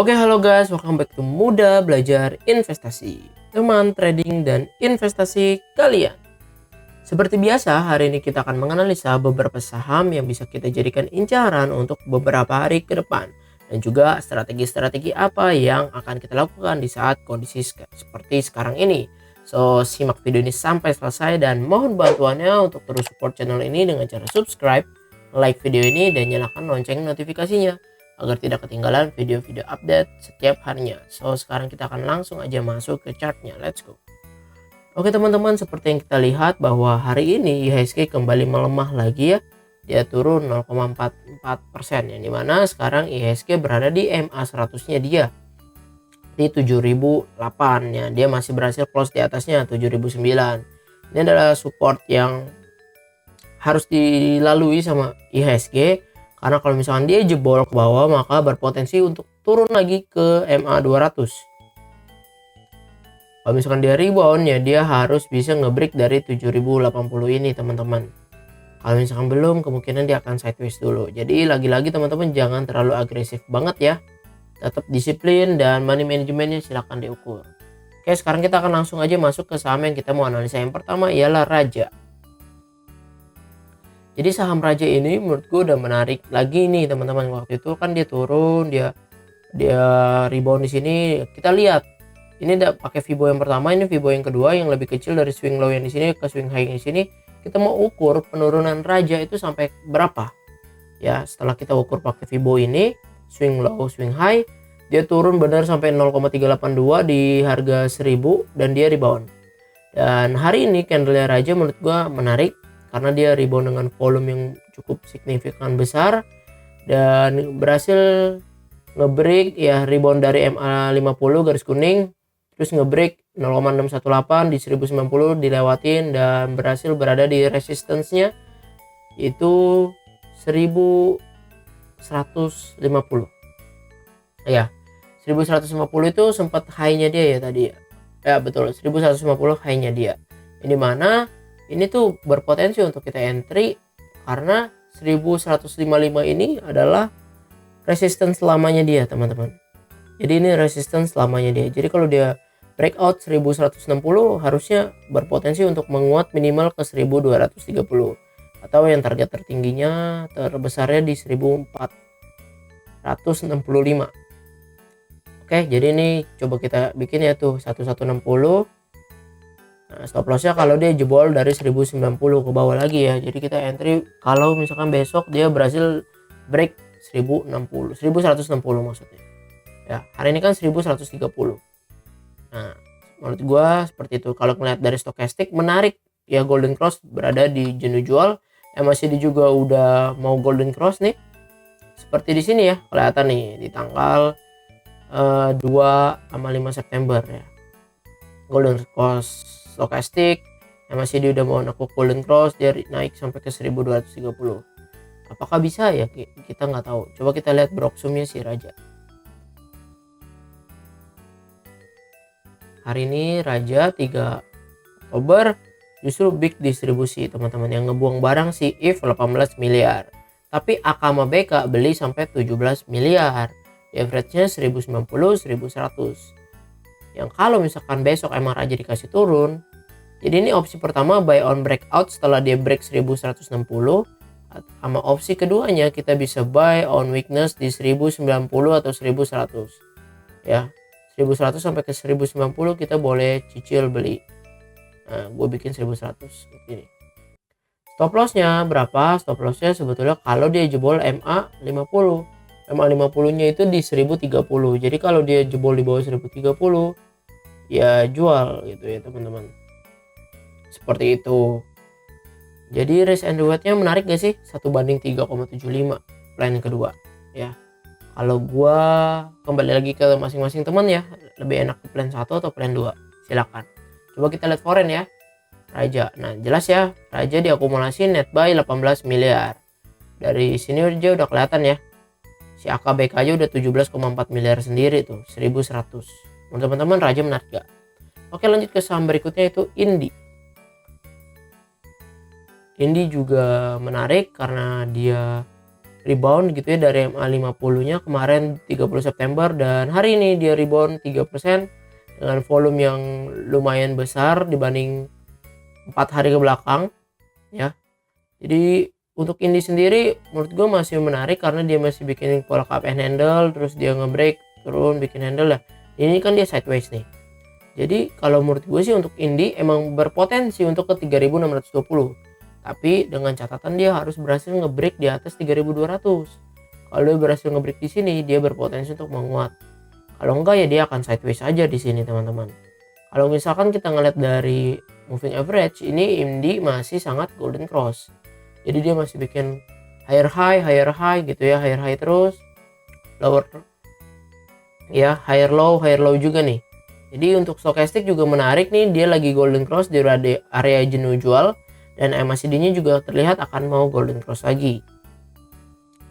Oke, halo guys, welcome back to Muda Belajar Investasi, teman trading dan investasi kalian. Seperti biasa, hari ini kita akan menganalisa beberapa saham yang bisa kita jadikan incaran untuk beberapa hari ke depan, dan juga strategi-strategi apa yang akan kita lakukan di saat kondisi seperti sekarang ini. So, simak video ini sampai selesai dan mohon bantuannya untuk terus support channel ini dengan cara subscribe, like video ini, dan nyalakan lonceng notifikasinya agar tidak ketinggalan video-video update setiap harinya. So, sekarang kita akan langsung aja masuk ke chartnya. Let's go. Oke teman-teman, seperti yang kita lihat bahwa hari ini IHSG kembali melemah lagi ya. Dia turun 0,44%, yang dimana sekarang IHSG berada di MA 100-nya dia di 7008 ya. Dia masih berhasil close di atasnya 7009. Ini adalah support yang harus dilalui sama IHSG, karena kalau misalkan dia jebol ke bawah maka berpotensi untuk turun lagi ke MA 200. Kalau misalkan dia rebound ya dia harus bisa ngebreak dari 7080 ini teman-teman. Kalau misalkan belum, kemungkinan dia akan sideways dulu. Jadi lagi-lagi teman-teman jangan terlalu agresif banget ya. Tetap disiplin dan money manajemennya silahkan diukur. Oke, sekarang kita akan langsung aja masuk ke saham yang kita mau analisa. Yang pertama ialah Raja. Jadi saham Raja ini menurut gue udah menarik lagi nih teman-teman. Waktu itu kan dia turun, dia rebound di sini. Kita lihat ini udah pakai Fibo yang pertama, ini Fibo yang kedua yang lebih kecil dari swing low yang di sini ke swing high yang di sini. Kita mau ukur penurunan Raja itu sampai berapa ya. Setelah kita ukur pakai Fibo ini, swing low swing high, dia turun benar sampai 0,382 di harga 1000 dan dia rebound. Dan hari ini candlenya Raja menurut gua menarik karena dia rebound dengan volume yang cukup signifikan besar dan berhasil ngebreak ya, rebound dari MA 50 garis kuning, terus ngebreak 0,618 di 1090 dilewatin dan berhasil berada di resistance-nya itu 1150 ya. 1150 itu sempat high-nya dia ya tadi ya, betul, 1150 high-nya dia. Ini mana ini tuh berpotensi untuk kita entry karena 1155 ini adalah resistance lamanya dia teman-teman. Jadi ini resistance lamanya dia. Jadi kalau dia breakout 1160 harusnya berpotensi untuk menguat minimal ke 1230 atau yang target tertingginya terbesarnya di 1465. Oke, jadi ini coba kita bikin ya tuh 1160. Nah, stop lossnya kalau dia jebol dari 1090 ke bawah lagi ya. Jadi kita entry kalau misalkan besok dia berhasil break 1060, 1160 maksudnya. Ya, hari ini kan 1130. Nah, menurut gua seperti itu. Kalau ngeliat dari stokastik menarik ya, golden cross berada di jenuh jual. MACD juga udah mau golden cross nih. Seperti di sini ya, kelihatan nih di tanggal 2-5 September ya. Golden cross stokastik, MACD udah mau nekuk golden cross, dia naik sampai ke 1230. Apakah bisa ya? Kita nggak tahu. Coba kita lihat broksumnya si Raja. Hari ini Raja 3 Oktober justru big distribusi teman-teman, yang ngebuang barang si IF 18 miliar. Tapi Akama BK beli sampai 17 miliar. Di average-nya 1090, 1100. Yang kalau misalkan besok emang Raja dikasih turun, jadi ini opsi pertama buy on breakout setelah dia break 1160, sama opsi keduanya kita bisa buy on weakness di 1090 atau 1100 ya. 1100 sampai ke 1090 kita boleh cicil beli. Nah, gue bikin 1100 ini. Stop lossnya berapa? Stop lossnya sebetulnya kalau dia jebol MA 50. MA 50 nya itu di 1030. Jadi kalau dia jebol di bawah 1030 ya jual gitu ya teman-teman. Seperti itu. Jadi risk and reward-nya menarik gak sih? 1:3,75 plan kedua ya. Kalau gua kembali lagi ke masing-masing teman ya, lebih enak ke plan 1 atau plan 2, silakan. Coba kita lihat foreign ya. Raja. Nah, jelas ya, Raja diakumulasi net buy 18 miliar. Dari sini aja udah kelihatan ya. Si AKBK aja udah 17,4 miliar sendiri tuh, 1100. Teman-teman, Raja menarik gak? Oke, lanjut ke saham berikutnya itu Indi. Indi juga menarik karena dia rebound gitu ya dari MA50 nya kemarin 30 September, dan hari ini dia rebound 3% dengan volume yang lumayan besar dibanding 4 hari ke belakang ya. Jadi untuk Indi sendiri menurut gue masih menarik karena dia masih bikin pola cup and handle, terus dia ngebreak turun bikin handle lah. Ini kan dia sideways nih. Jadi kalau menurut gue sih untuk Indi emang berpotensi untuk ke 3620. Tapi dengan catatan dia harus berhasil ngebreak di atas 3200. Kalau dia berhasil ngebreak di sini, dia berpotensi untuk menguat. Kalau enggak ya dia akan sideways aja di sini teman-teman. Kalau misalkan kita ngeliat dari moving average, ini Indi masih sangat golden cross. Jadi dia masih bikin higher high gitu ya, higher high terus, lower ya, higher low juga nih. Jadi untuk stokastik juga menarik nih, dia lagi golden cross di area jenuh jual, dan MACD-nya juga terlihat akan mau golden cross lagi.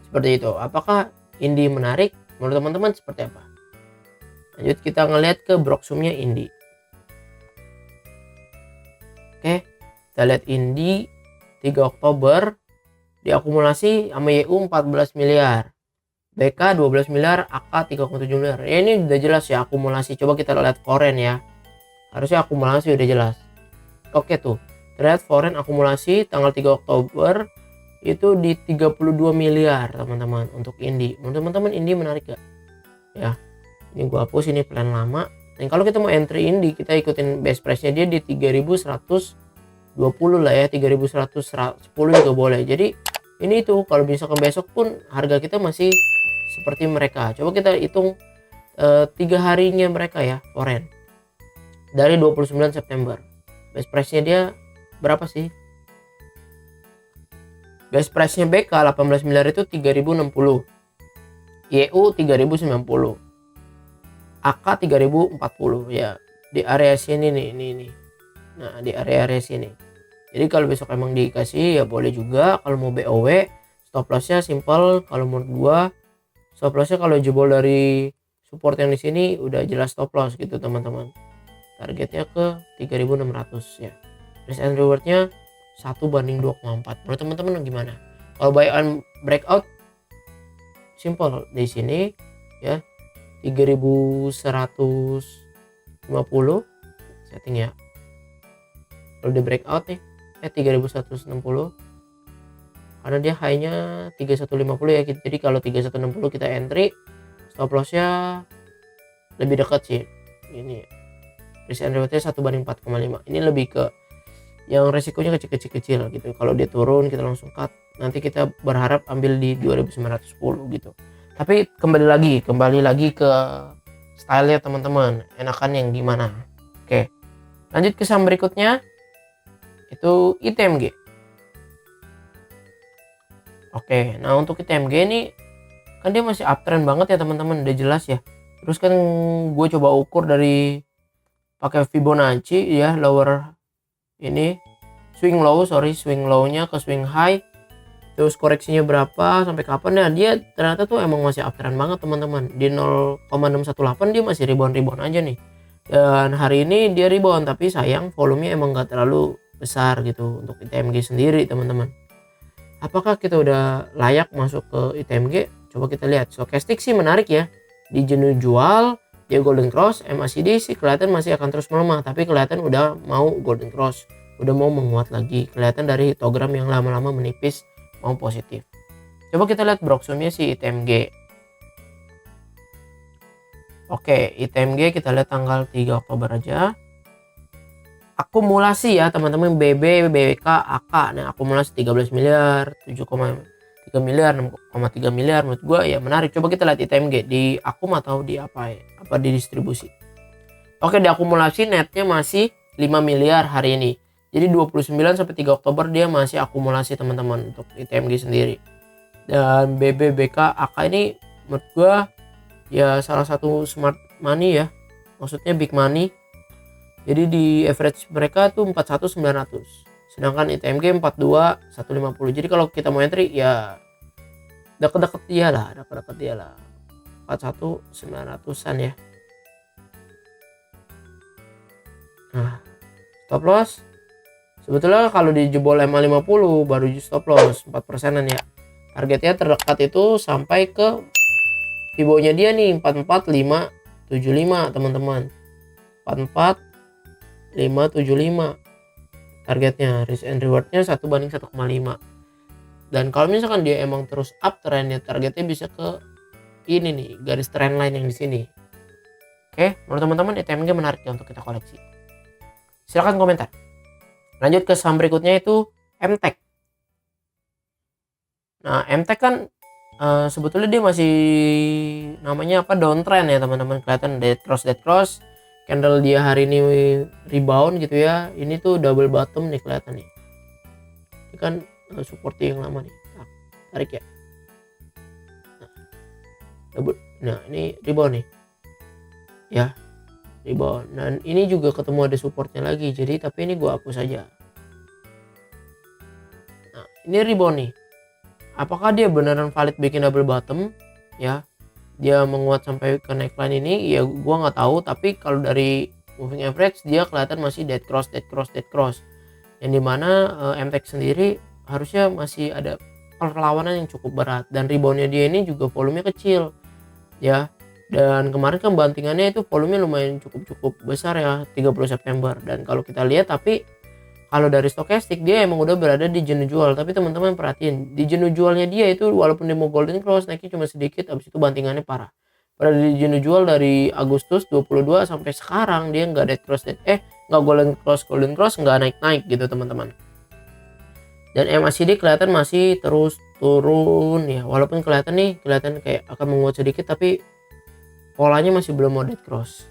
Seperti itu. Apakah Indi menarik? Menurut teman-teman seperti apa? Lanjut kita ngelihat ke Broksum-nya Indi. Oke, kita lihat Indi 3 Oktober diakumulasi sama YU 14 miliar. BK 12 miliar, AK 3,7 miliar. Ya ini udah jelas ya akumulasi. Coba kita lihat foreign ya. Harusnya akumulasi udah jelas. Oke tuh. Terlihat foreign akumulasi tanggal 3 Oktober itu di 32 miliar teman-teman untuk Indi. Menurut teman-teman Indi menarik gak? Ya. Ini gua hapus, ini plan lama. Dan kalau kita mau entry Indi, kita ikutin base price-nya dia di 3120 lah ya, 3110 juga boleh. Jadi ini tuh kalau misalkan besok pun harga kita masih seperti mereka. Coba kita hitung 3 harinya mereka ya, foreign. Dari 29 September. Base price-nya dia berapa sih? Base price-nya BK 18 miliar itu 3060. YU 3090. AK 3040 ya, di area sini nih, ini. Nah, di area sini. Jadi kalau besok emang dikasih ya boleh juga. Kalau mau BOW, stop loss-nya simple. Kalau menurut gua stop loss-nya kalau jebol dari support yang di sini udah jelas stop loss gitu teman-teman. Targetnya ke 3600 ya. Risk and reward-nya 1:2,4. Menurut teman-teman gimana? Kalau buy on breakout simple di sini ya, 3150 setting ya. Kalau di breakout nih 3160 karena dia high-nya 3150 ya. Jadi kalau 3160 kita entry, stop loss-nya lebih dekat sih. Ini risk and reward-nya 1:4,5. Ini lebih ke yang resikonya kecil-kecil gitu. Kalau dia turun kita langsung cut. Nanti kita berharap ambil di 2910 gitu. Tapi kembali lagi ke style-nya teman-teman. Enakan yang gimana? Oke. Lanjut ke saham berikutnya. Itu ITMG. Oke, nah untuk ITMG ini kan dia masih uptrend banget ya teman-teman, udah jelas ya. Terus kan gue coba ukur dari pakai Fibonacci ya, lower ini swing low-nya ke swing high, terus koreksinya berapa sampai kapan ya. Dia ternyata tuh emang masih uptrend banget teman-teman. Di 0,618 dia masih rebound aja nih. Dan hari ini dia rebound, tapi sayang volumenya emang gak terlalu besar gitu untuk ITMG sendiri teman-teman. Apakah kita udah layak masuk ke ITMG? Coba kita lihat. Stokastik sih menarik ya. Di jenuh jual, dia golden cross. MACD sih kelihatan masih akan terus melemah, tapi kelihatan udah mau golden cross, udah mau menguat lagi. Kelihatan dari histogram yang lama-lama menipis mau positif. Coba kita lihat Broksum-nya si ITMG. Oke, ITMG kita lihat tanggal 3 Oktober aja. Akumulasi ya teman-teman, BB, BWK, AK. Nah, akumulasi 13 miliar, 7,3 miliar, 6,3 miliar. Menurut gua ya menarik. Coba kita lihat ITMG di akum atau di apa ya? Apa di distribusi. Oke, di akumulasi netnya masih 5 miliar hari ini. Jadi 29 sampai 3 Oktober dia masih akumulasi teman-teman untuk ITMG sendiri. Dan BB, BK, AK ini menurut gua ya salah satu smart money ya. Maksudnya big money. Jadi di average mereka tuh 41.900. Sedangkan ITMG 42.150. Jadi kalau kita mau entry ya deket-deket dia lah. 41.900-an ya. Nah, stop loss. Sebetulnya kalau dijebol MA50 baru stop loss 4%-an ya. Targetnya terdekat itu sampai ke Fibo-nya dia nih 44575 teman-teman. 44575 targetnya. Risk and rewardnya 1:1,5. Dan kalau misalkan dia emang terus up trennya, targetnya bisa ke ini nih, garis trend line yang di sini. Oke, menurut teman-teman ETMG menarik ya untuk kita koleksi. Silahkan komentar. Lanjut ke saham berikutnya itu MTech. Nah, MTech kan sebetulnya dia masih namanya apa, downtrend ya teman-teman. Kelihatan dead cross candle dia hari ini rebound gitu ya. Ini tuh double bottom nih kelihatan nih. Ini kan support yang lama nih. Nah, tarik ya. Nah, ini rebound nih. Ya, rebound. Dan ini juga ketemu ada supportnya lagi. Jadi tapi ini gua hapus aja. Nah, ini rebound nih. Apakah dia beneran valid bikin double bottom ya, dia menguat sampai ke neckline ini, ya gua nggak tahu. Tapi kalau dari moving average dia kelihatan masih dead cross, yang dimana MTech sendiri harusnya masih ada perlawanan yang cukup berat. Dan reboundnya dia ini juga volumenya kecil ya, dan kemarin kan bantingannya itu volumenya lumayan cukup besar ya, 30 September. Dan kalau kita lihat, tapi kalau dari stokastik dia emang udah berada di jenuh jual. Tapi teman-teman perhatiin, di jenuh jualnya dia itu walaupun dia mau golden cross naiknya cuma sedikit, habis itu bantingannya parah. Berada di jenuh jual dari Agustus 22 sampai sekarang dia nggak dead cross, nggak golden cross nggak naik gitu teman-teman. Dan MACD kelihatan masih terus turun ya, walaupun kelihatan kayak akan menguat sedikit, tapi polanya masih belum mau dead cross.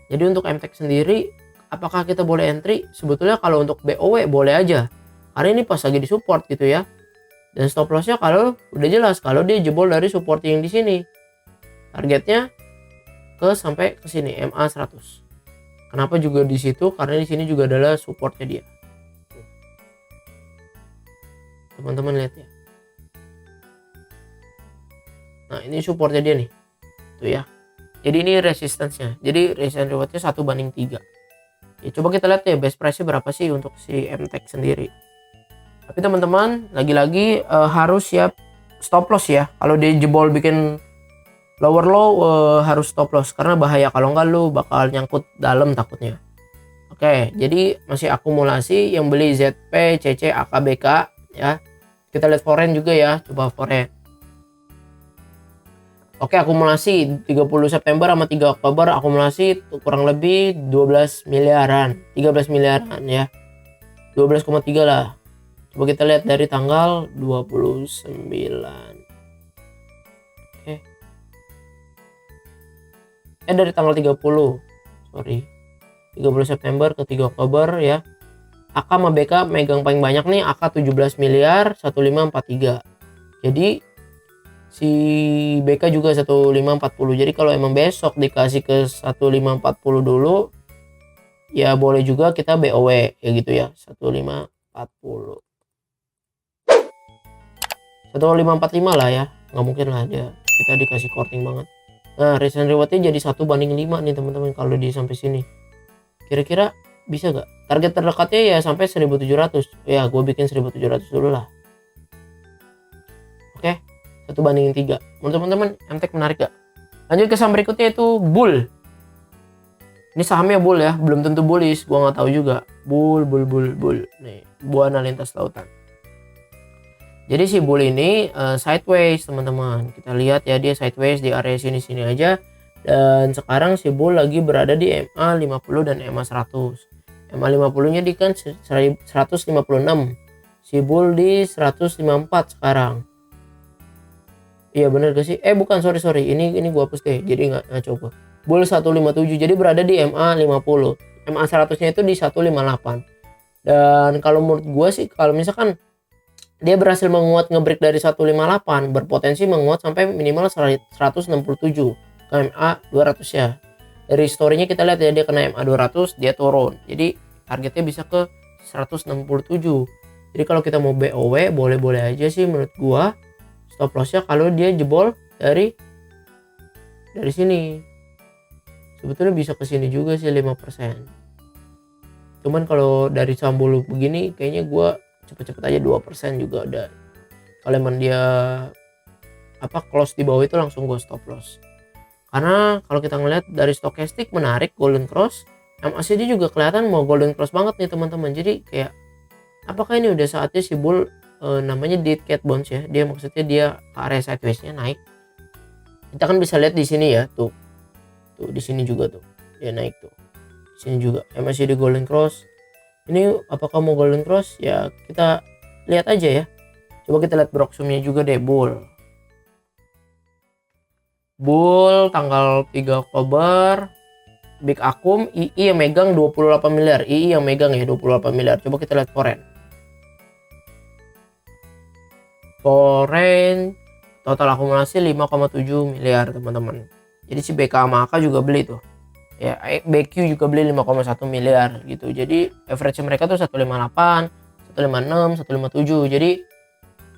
Jadi untuk MTech sendiri, apakah kita boleh entry? Sebetulnya kalau untuk BOW boleh aja, karena ini pas lagi di support gitu ya. Dan stop lossnya kalau udah jelas, kalau dia jebol dari support yang di sini, targetnya sampai ke sini MA 100. Kenapa juga di situ? Karena di sini juga adalah supportnya dia. Teman-teman lihat ya. Nah, ini supportnya dia nih. Tuh ya. Jadi ini resistance-nya. Jadi resist and reward-nya 1:3. Ya, coba kita lihat ya best price-nya berapa sih untuk si MTech sendiri. Tapi teman-teman lagi-lagi harus siap stop loss ya. Kalau dia jebol bikin lower low harus stop loss, karena bahaya kalau enggak lu bakal nyangkut dalam takutnya. Oke, jadi masih akumulasi yang beli ZP, CC, AKBK ya. Kita lihat foreign juga ya, coba foreign. Oke, akumulasi 30 September sama 3 Oktober akumulasi kurang lebih 12 miliaran, 13 miliaran ya. 12,3 lah. Coba kita lihat dari tanggal 29. Oke. Dari tanggal 30. 30 September ke 3 Oktober ya. AK sama BK megang paling banyak nih, AK 17 miliar 1543. Jadi si BK juga 1540. Jadi kalau emang besok dikasih ke 1540 dulu, ya boleh juga kita BOW ya gitu ya, 1540. 1545 lah ya, nggak mungkin lah aja kita dikasih korting banget. Nah, risk and rewardnya jadi 1:5 nih teman-teman kalau di sampai sini. Kira-kira bisa gak? Target terdekatnya ya sampai 1700. Ya gue bikin 1700 dulu lah. Oke, 1:3. Menurut teman-teman MTech menarik gak? Lanjut ke saham berikutnya itu Bull. Ini sahamnya Bull ya, belum tentu bullish, gue nggak tahu juga. Bull. Nih, Buana Lintas Lautan. Jadi si Bull ini sideways teman-teman. Kita lihat ya, dia sideways di area sini aja. Dan sekarang si Bull lagi berada di MA 50 dan MA 100. MA 50 nya di kan 156. Si Bull di 154 sekarang. Iya bener gak sih? Bukan, sorry. Ini gua hapus deh. Jadi nggak coba. Bull 157. Jadi berada di MA 50. MA 100-nya itu di 158. Dan kalau menurut gua sih, kalau misalkan dia berhasil menguat ngebreak dari 158, berpotensi menguat sampai minimal 167 ke MA 200 ya. Dari story-nya kita lihat ya, dia kena MA 200, dia turun. Jadi targetnya bisa ke 167. Jadi kalau kita mau BOW boleh-boleh aja sih menurut gua. Stop loss-nya kalau dia jebol dari sini. Sebetulnya bisa ke sini juga sih 5%. Cuman kalau dari saham Bull begini kayaknya gua cepet-cepet aja 2% juga udah. Kalau emang dia close di bawah itu langsung gue stop loss. Karena kalau kita ngeliat dari stokastik menarik golden cross, MACD juga kelihatan mau golden cross banget nih teman-teman. Jadi kayak apakah ini udah saatnya si bull namanya dead cat bounce ya. Dia maksudnya dia ke area sideways-nya naik. Kita kan bisa lihat di sini ya, tuh di sini juga tuh dia naik tuh. Di sini juga MACD golden cross. Ini apakah mau golden cross? Ya kita lihat aja ya. Coba kita lihat Broxum-nya juga deh, bull tanggal 3 Oktober, Big Akum, II yang megang 28 miliar, II yang megang ya 28 miliar. Coba kita lihat Foreign total akumulasi 5,7 miliar teman-teman. Jadi si BK sama AK juga beli tuh. Ya, BQ juga beli 5,1 miliar gitu. Jadi average mereka tuh 158, 156, 157. Jadi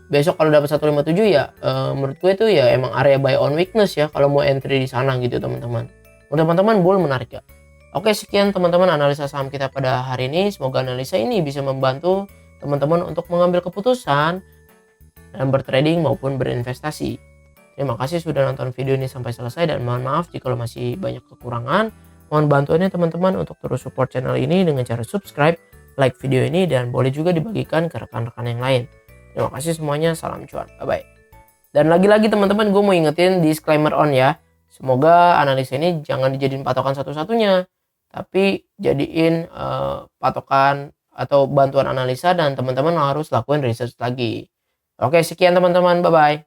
besok kalau dapat 157 ya menurut gue itu ya emang area buy on weakness ya kalau mau entry di sana gitu teman-teman. Teman-teman bull menarik ya. Oke, sekian teman-teman analisa saham kita pada hari ini. Semoga analisa ini bisa membantu teman-teman untuk mengambil keputusan dalam bertrading maupun berinvestasi. Terima kasih sudah nonton video ini sampai selesai dan mohon maaf jika masih banyak kekurangan. Mohon bantuannya teman-teman untuk terus support channel ini dengan cara subscribe, like video ini, dan boleh juga dibagikan ke rekan-rekan yang lain. Terima kasih semuanya, salam cuan, bye-bye. Dan lagi-lagi teman-teman, gue mau ingetin disclaimer on ya. Semoga analisa ini jangan dijadiin patokan satu-satunya, tapi jadiin patokan atau bantuan analisa dan teman-teman harus lakuin research lagi. Oke, sekian teman-teman, bye-bye.